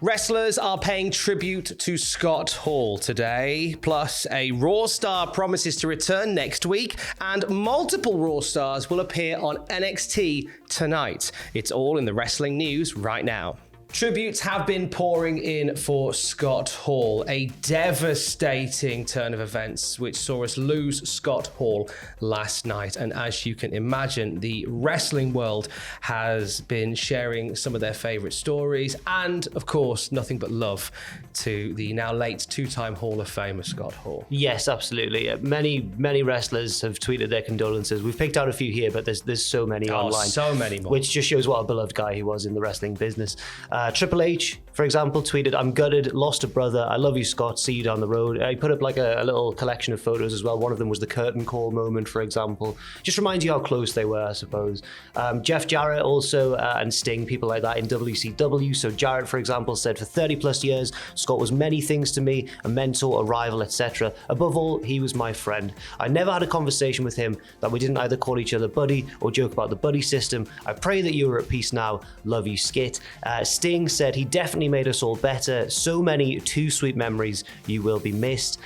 Wrestlers are paying tribute to Scott Hall today, plus a Raw star promises to return next week, and multiple Raw stars will appear on NXT Tonight. It's all in the wrestling news right now. Tributes have been pouring in for Scott Hall, a devastating turn of events which saw us lose Scott Hall last night. And as you can imagine, the wrestling world has been sharing some of their favourite stories and, of course, nothing but love to the now late two-time Hall of Famer Scott Hall. Yes, absolutely. Many wrestlers have tweeted their condolences. We've picked out a few here, but there's so many online. So many more. Which just shows what a beloved guy he was in the wrestling business. Triple H, for example, tweeted, "I'm gutted, lost a brother. I love you, Scott. See you down the road." He put up like a little collection of photos as well. One of them was the curtain call moment, for example. Just reminds you how close they were, I suppose. Jeff Jarrett also, and Sting, people like that in WCW. So Jarrett, for example, said, "For 30 plus years, Scott was many things to me, a mentor, a rival, etc. Above all, he was my friend. I never had a conversation with him that we didn't either call each other buddy or joke about the buddy system. I pray that you are at peace now. Love you, Skit." Sting said, "He definitely made us all better. So many too sweet memories. You will be missed."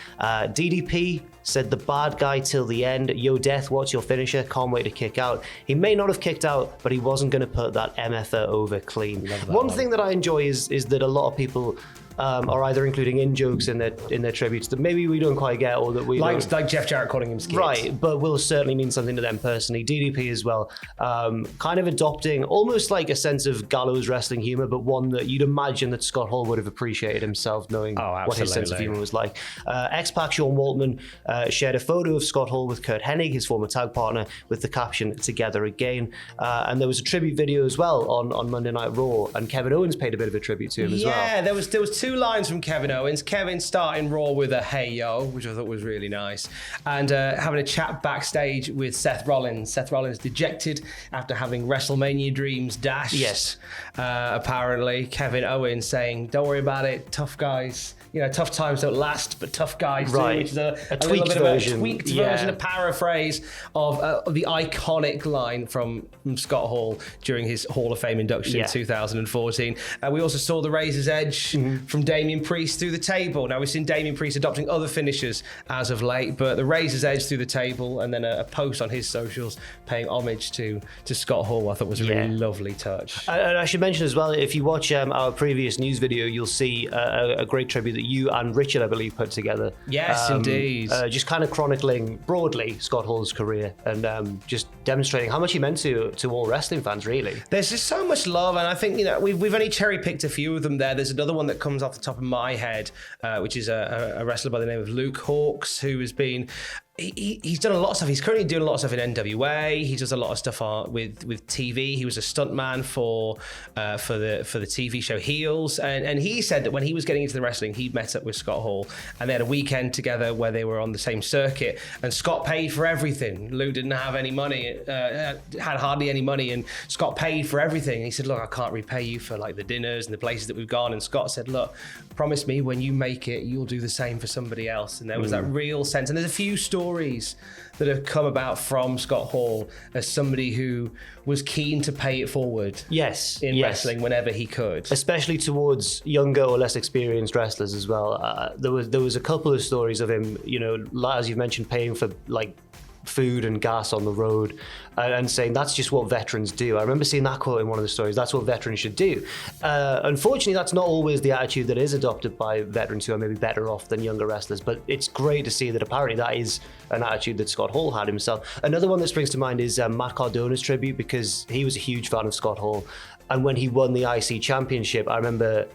DDP said, "The bad guy till the end. Yo, Death, what's your finisher? Can't wait to kick out." He may not have kicked out, but he wasn't going to put that MFer over clean. One thing that I enjoy is that a lot of people are either including in jokes in their tributes that maybe we don't quite get, or that we like Jeff Jarrett calling him Skits. Right, but will certainly mean something to them personally. DDP as well, kind of adopting almost like a sense of gallows wrestling humor, but one that you'd imagine that Scott Hall would have appreciated himself, knowing what his sense of humor was like. X-Pac Sean Waltman shared a photo of Scott Hall with Kurt Hennig, his former tag partner, with the caption "Together Again." And there was a tribute video as well on Monday Night Raw, and Kevin Owens paid a bit of a tribute to him as well. Yeah, there was two lines from Kevin Owens. Kevin starting Raw with a "Hey yo," which I thought was really nice, and having a chat backstage with Seth Rollins. Seth Rollins dejected after having WrestleMania dreams dashed. Yes. Apparently, Kevin Owens saying, "Don't worry about it, tough guys. You know, tough times don't last, but tough guys do," which is a tweaked version, a paraphrase of the iconic line from Scott Hall during his Hall of Fame induction in 2014. We also saw the Razor's Edge from Damian Priest through the table. Now, we've seen Damian Priest adopting other finishers as of late, but the Razor's Edge through the table, and then a post on his socials paying homage to Scott Hall, I thought was a really lovely touch. And I should mention as well, if you watch our previous news video, you'll see a great tribute that you and Richard, I believe, put together. Yes, indeed. Just kind of chronicling broadly Scott Hall's career, and just demonstrating how much he meant to all wrestling fans, really. There's just so much love, and I think, we've only cherry-picked a few of them there. There's another one that comes off the top of my head, which is a wrestler by the name of Luke Hawks, who has been... He's done a lot of stuff. He's currently doing a lot of stuff in NWA. He does a lot of stuff with TV. He was a stuntman for the TV show Heels, and he said that when he was getting into the wrestling, he met up with Scott Hall, and they had a weekend together where they were on the same circuit. And Scott paid for everything. Luke didn't have any money, had hardly any money, and Scott paid for everything. And he said, "Look, I can't repay you for like the dinners and the places that we've gone." And Scott said, "Look, promise me when you make it, you'll do the same for somebody else." And there was that real sense. And there's a few stories that have come about from Scott Hall as somebody who was keen to pay it forward in wrestling whenever he could. Especially towards younger or less experienced wrestlers as well. There was a couple of stories of him, as you've mentioned, paying for like food and gas on the road, and saying that's just what veterans do. I remember seeing that quote in one of the stories. That's what veterans should do. Unfortunately, that's not always the attitude that is adopted by veterans who are maybe better off than younger wrestlers, but it's great to see that apparently that is an attitude that Scott Hall had himself. Another one that springs to mind is Matt Cardona's tribute, because he was a huge fan of Scott Hall, and when he won the IC championship, I remember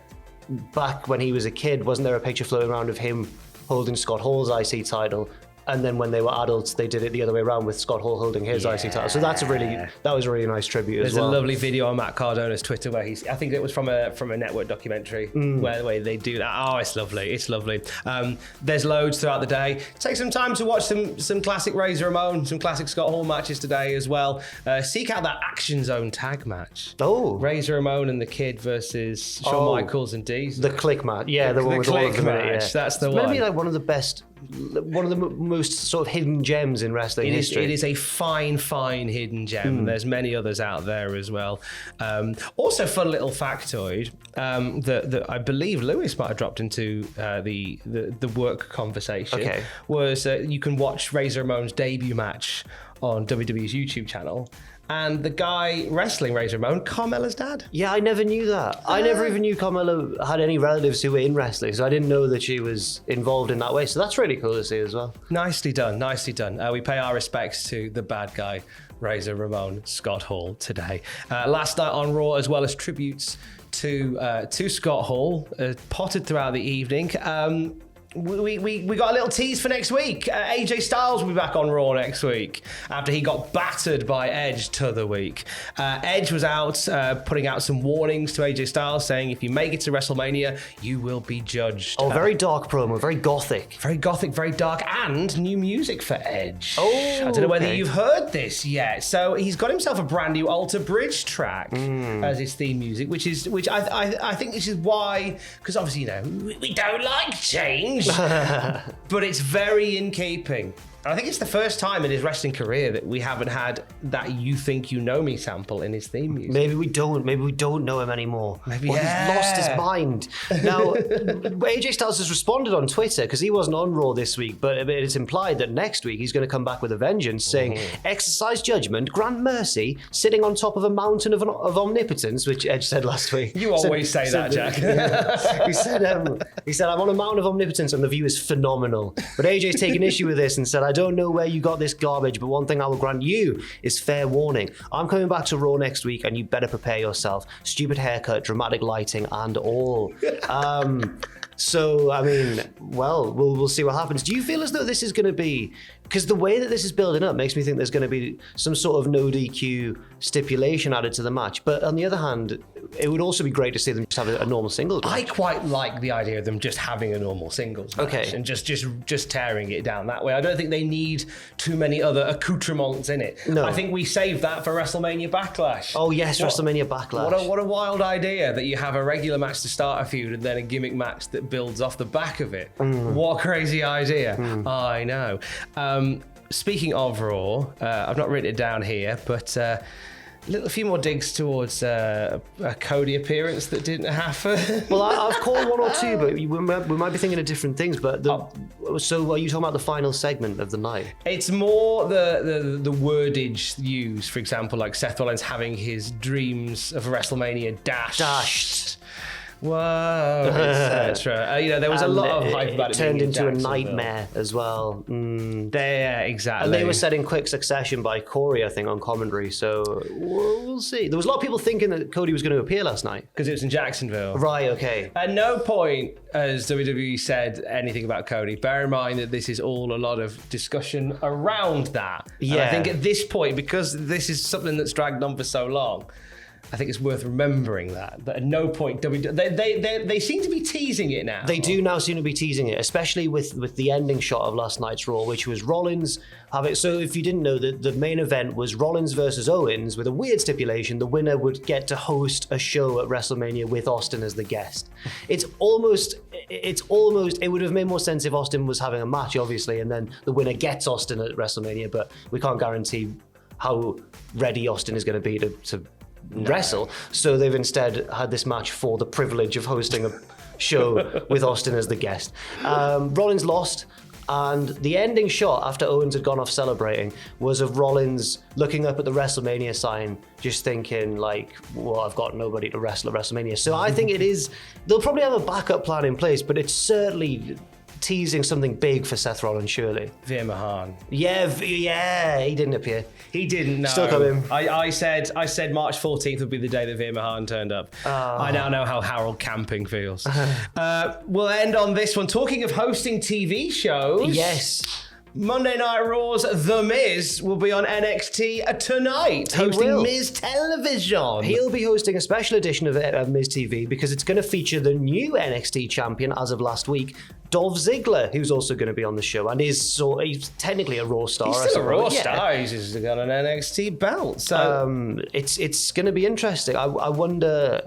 back when he was a kid, wasn't there a picture floating around of him holding Scott Hall's IC title? And then when they were adults, they did it the other way around with Scott Hall holding his IC title. So that was a really nice tribute as well. There's a lovely video on Matt Cardona's Twitter where I think it was from a network documentary where they do that. Oh, it's lovely. It's lovely. There's loads throughout the day. Take some time to watch some classic Razor Ramon, some classic Scott Hall matches today as well. Seek out that Action Zone tag match. Oh. Razor Ramon and the Kid versus Shawn Michaels and Diesel. The Click match. Yeah, the one with Click all of them match. in it, That's the one. Maybe like one of the most sort of hidden gems in wrestling history. It is a fine hidden gem, and there's many others out there as well. Also, fun little factoid that I believe Lewis might have dropped into the work conversation. Okay. Was you can watch Razor Ramon's debut match on WWE's YouTube channel. And the guy wrestling Razor Ramon, Carmella's dad. Yeah, I never knew that. I never even knew Carmella had any relatives who were in wrestling, so I didn't know that she was involved in that way. So that's really cool to see as well. Nicely done. We pay our respects to the bad guy, Razor Ramon Scott Hall, today. Last night on Raw, as well as tributes to Scott Hall, potted throughout the evening. We got a little tease for next week. AJ Styles will be back on Raw next week after he got battered by Edge t'other week. Edge was out putting out some warnings to AJ Styles, saying if you make it to WrestleMania, you will be judged. Oh, very dark promo, very gothic. Very gothic, very dark, and new music for Edge. Oh, I don't know whether you've heard this yet. So he's got himself a brand new Alter Bridge track as his theme music, which I think this is why, because obviously, we don't like change. But it's very in keeping. I think it's the first time in his wrestling career that we haven't had that "You Think You Know Me" sample in his theme music. Maybe we don't know him anymore. Maybe he's lost his mind. Now, AJ Styles has responded on Twitter, because he wasn't on Raw this week, but it's implied that next week he's going to come back with a vengeance, saying, exercise judgment, grant mercy, sitting on top of a mountain of omnipotence, which Edge said last week. You always say that, Jack. He said, I'm on a mountain of omnipotence and the view is phenomenal. But AJ's taken issue with this and said, I don't know where you got this garbage, but one thing I will grant you is fair warning. I'm coming back to Raw next week and you better prepare yourself. Stupid haircut, dramatic lighting, and all. So, I mean, we'll see what happens. Do you feel as though this is going to be... Because the way that this is building up makes me think there's going to be some sort of no DQ stipulation added to the match. But on the other hand, it would also be great to see them just have a normal singles match. I quite like the idea of them just having a normal singles match and just tearing it down that way. I don't think they need too many other accoutrements in it. No. I think we saved that for WrestleMania Backlash. Oh, yes, WrestleMania Backlash. What a wild idea that you have a regular match to start a feud and then a gimmick match that builds off the back of it. What a crazy idea. I know. Speaking of Raw, I've not written it down here, but a few more digs towards a Cody appearance that didn't happen. Well, I've called one or two, but we might be thinking of different things. But so are you talking about the final segment of the night? It's more the wordage used. For example, like Seth Rollins having his dreams of WrestleMania dashed. Whoa, etc. There was a lot of hype about it. Turned into a nightmare as well. Yeah, exactly. And they were said in quick succession by Corey, I think, on commentary. So we'll see. There was a lot of people thinking that Cody was going to appear last night because it was in Jacksonville. Right. Okay. At no point has WWE said anything about Cody. Bear in mind that this is all a lot of discussion around that. Yeah. And I think at this point, because this is something that's dragged on for so long, I think it's worth remembering that at no point they seem to be teasing it now. They do now seem to be teasing it, especially with the ending shot of last night's Raw, which was Rollins having. So if you didn't know, the main event was Rollins versus Owens with a weird stipulation: the winner would get to host a show at WrestleMania with Austin as the guest. It would have made more sense if Austin was having a match, obviously, and then the winner gets Austin at WrestleMania. But we can't guarantee how ready Austin is going to be to wrestle, so they've instead had this match for the privilege of hosting a show with Austin as the guest. Rollins lost, and the ending shot after Owens had gone off celebrating was of Rollins looking up at the WrestleMania sign, just thinking like, well, I've got nobody to wrestle at WrestleMania. So I think they'll probably have a backup plan in place, but it's certainly teasing something big for Seth Rollins, surely. Veer Mahan. Yeah, he didn't appear. He didn't, no. Still coming. I said March 14th would be the day that Veer Mahan turned up. I now know how Harold Camping feels. We'll end on this one. Talking of hosting TV shows. Yes. Monday Night Raw's The Miz will be on NXT Tonight, hosting Miz Television. He'll be hosting a special edition of Miz TV because it's going to feature the new NXT champion as of last week, Dolph Ziggler, who's also going to be on the show, and he's technically a Raw star. He's still a Raw star. He's just got an NXT belt. So it's going to be interesting. I wonder.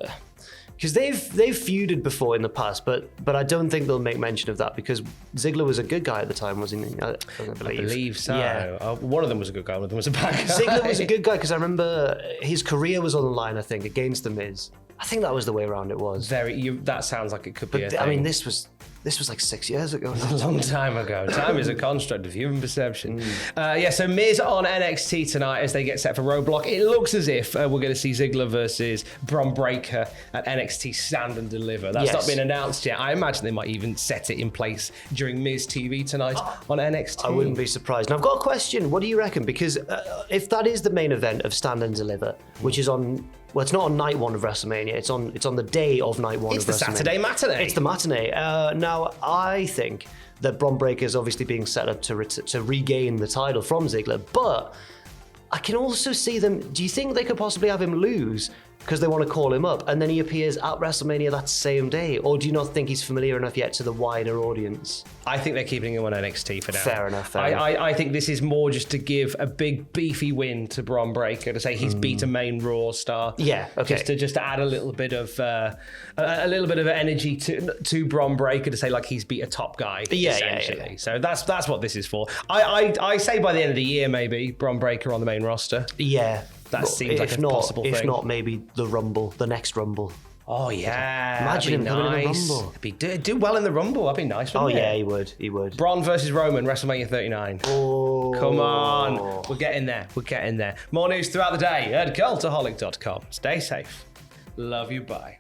Because they've feuded before in the past, but I don't think they'll make mention of that because Ziggler was a good guy at the time, wasn't he? I believe so. Yeah. One of them was a good guy, one of them was a bad guy. Ziggler was a good guy because I remember his career was on the line, I think, against The Miz. I think that was the way around it was. That sounds like it could be a thing. I mean, this was like 6 years ago. A long time ago. Time is a construct of human perception. So Miz on NXT tonight as they get set for Roadblock. It looks as if we're going to see Ziggler versus Bron Breakker at NXT Stand and Deliver. That's not been announced yet. I imagine they might even set it in place during Miz TV tonight on NXT. I wouldn't be surprised. Now, I've got a question. What do you reckon? Because if that is the main event of Stand and Deliver, which is on... Well, it's not on night one of WrestleMania. It's on the day of night one of WrestleMania. It's the Saturday matinee. It's the matinee. Now, I think that Bron Breakker is obviously being set up to regain the title from Ziggler, but I can also see them... Do you think they could possibly have him lose because they want to call him up and then he appears at WrestleMania that same day? Or do you not think he's familiar enough yet to the wider audience? I think they're keeping him on NXT for now. Fair enough. I think this is more just to give a big beefy win to Bron Breakker to say he's beat a main Raw star. Yeah, okay. Just to add a little bit of energy to Bron Breakker to say like he's beat a top guy. Essentially. Yeah. So that's what this is for. I say by the end of the year maybe Bron Breakker on the main roster. Yeah. That seems like a possible thing. If not, maybe the Rumble, the next Rumble. Oh yeah, imagine him coming in the Rumble. Do well in the Rumble. That'd be nice. Wouldn't it? Yeah, he would. Braun versus Roman, WrestleMania 39. Oh, come on, we're getting there. More news throughout the day at cultaholic.com. Stay safe. Love you. Bye.